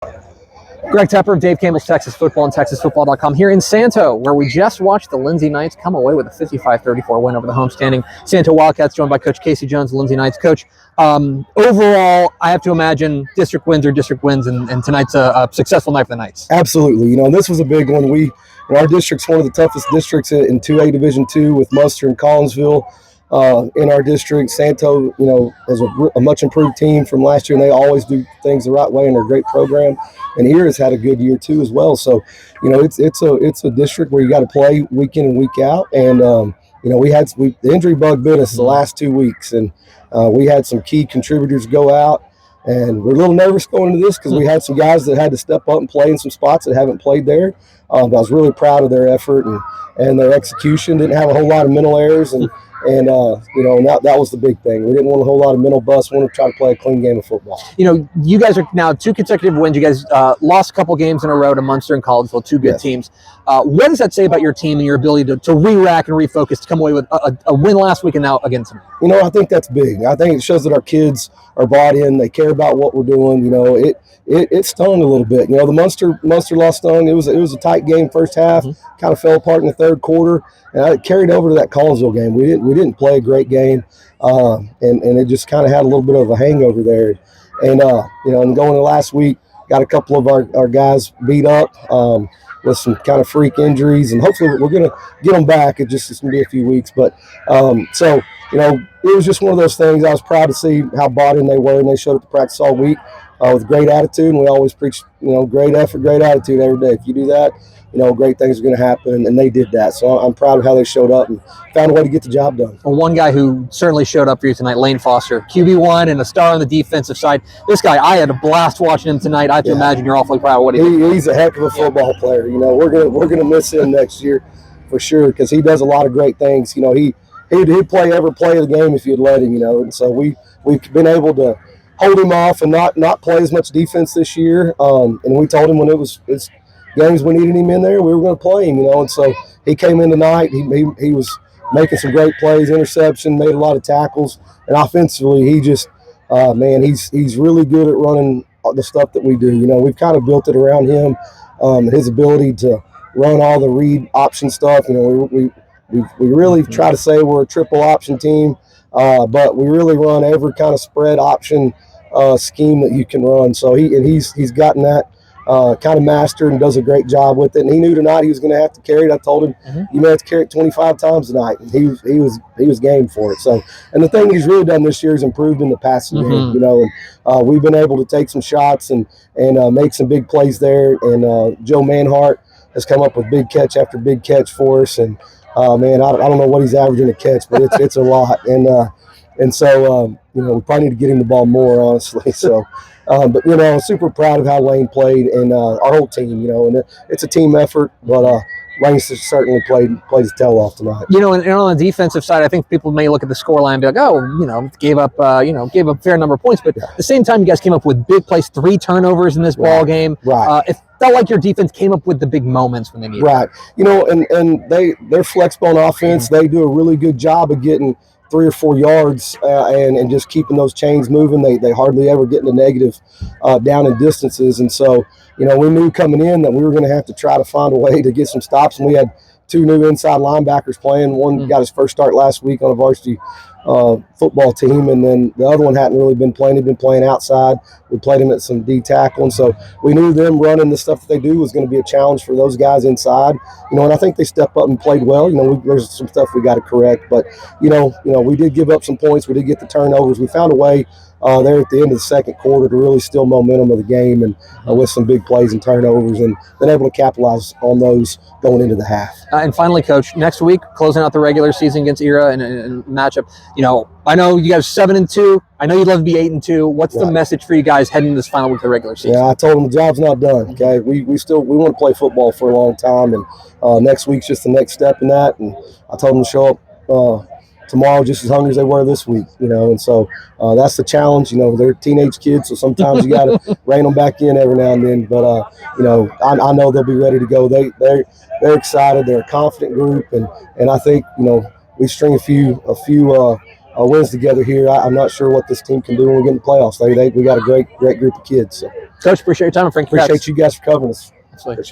Greg Tepper of Dave Campbell's Texas Football and TexasFootball.com here in Santo, where we just watched the Lindsay Knights come away with a 55-34 win over the homestanding Santo Wildcats, joined by Coach Casey Jones, Lindsay Knights. Coach, overall, I have to imagine district wins are district wins, and tonight's a successful night for the Knights. Absolutely. This was a big one. Our district's one of the toughest districts in 2A Division II with Munster and Collinsville. In our district, Santo, is a much improved team from last year, and they always do things the right way, and they're a great program. And here has had a good year too as well. So, it's a district where you got to play week in and week out. And the injury bug bit us the last 2 weeks, and we had some key contributors go out, and we're a little nervous going into this because we had some guys that had to step up and play in some spots that haven't played there. But I was really proud of their effort and their execution. Didn't have a whole lot of mental errors, and that was the big thing. We didn't want a whole lot of mental bust. We wanted to try to play a clean game of football. You guys are now 2 consecutive wins. You guys lost a couple games in a row to Munster and Collinsville, 2 good teams. What does that say about your team and your ability to re-rack and refocus to come away with a win last week and now against them? I think that's big. I think it shows that our kids are bought in. They care about what we're doing. It stung a little bit. The Munster loss stung. It was a tight game first half. Kind of fell apart in the third quarter, and it carried over to that Collinsville game. We didn't play a great game, and it just kind of had a little bit of a hangover there. And and going to last week, got a couple of our guys beat up with some kind of freak injuries, and hopefully we're going to get them back. It's going to be a few weeks, but it was just one of those things. I was proud to see how bought in they were, and they showed up to practice all week with great attitude. And we always preach, great effort, great attitude every day. If you do that, great things are going to happen, and they did that. So I'm proud of how they showed up and found a way to get the job done. Well, one guy who certainly showed up for you tonight, Lane Foster, QB1 and a star on the defensive side. This guy, I had a blast watching him tonight. I have to imagine you're awfully proud of what he did. He's a heck of a football player. We're gonna miss him next year for sure because he does a lot of great things. He'd play every play of the game if you'd let him. And so we've been able to hold him off and not play as much defense this year. And we told him when it's games we needed him in there, we were going to play him, and so he came in tonight. He was making some great plays, interception, made a lot of tackles, and offensively he just he's really good at running the stuff that we do. We've kind of built it around him, his ability to run all the read option stuff. We really try to say we're a triple option team, but we really run every kind of spread option scheme that you can run. So he's gotten that kind of mastered and does a great job with it. And he knew tonight he was going to have to carry it. I told him, you may have to carry it 25 times tonight. And he was game for it. So, and the thing he's really done this year is improved in the passing game, and we've been able to take some shots and make some big plays there. And Joe Manhart has come up with big catch after big catch for us. And I don't know what he's averaging a catch, but it's a lot. And so we probably need to get him the ball more, honestly. So. But super proud of how Lane played and our whole team. And it's a team effort. But Lane certainly played his tail off tonight. And on the defensive side, I think people may look at the scoreline and be like, oh, gave up a fair number of points. But at the same time, you guys came up with big plays, 3 turnovers in this ball game. Right. It felt like your defense came up with the big moments when they needed. Right. And they're flexible on offense. They do a really good job of getting 3 or 4 yards and just keeping those chains moving. They hardly ever get into negative down in distances. And so, we knew coming in that we were going to have to try to find a way to get some stops. And we had 2 new inside linebackers playing. One got his first start last week on a varsity football team, and then the other one hadn't really been playing. He'd been playing outside. We played him at some D tackle, and so we knew them running the stuff that they do was going to be a challenge for those guys inside. And I think they stepped up and played well. There's some stuff we got to correct, but we did give up some points. We did get the turnovers. We found a way there at the end of the second quarter to really steal momentum of the game and with some big plays and turnovers, and then able to capitalize on those going into the half. And finally, Coach, next week, closing out the regular season against Era and matchup, I know you guys are 7-2. I know you'd love to be 8-2. What's the message for you guys heading into this final week of the regular season? Yeah, I told them the job's not done. Okay, we want to play football for a long time, and next week's just the next step in that. And I told them to show up tomorrow just as hungry as they were this week, and so that's the challenge. They're teenage kids, so sometimes you got to rein them back in every now and then. But I know they'll be ready to go. They're excited. They're a confident group, and I think we string a few wins together here, I'm not sure what this team can do when we get in the playoffs. We got a great group of kids. So Coach, appreciate your time. And Frank, appreciate you guys for covering us. Absolutely. Appreciate it.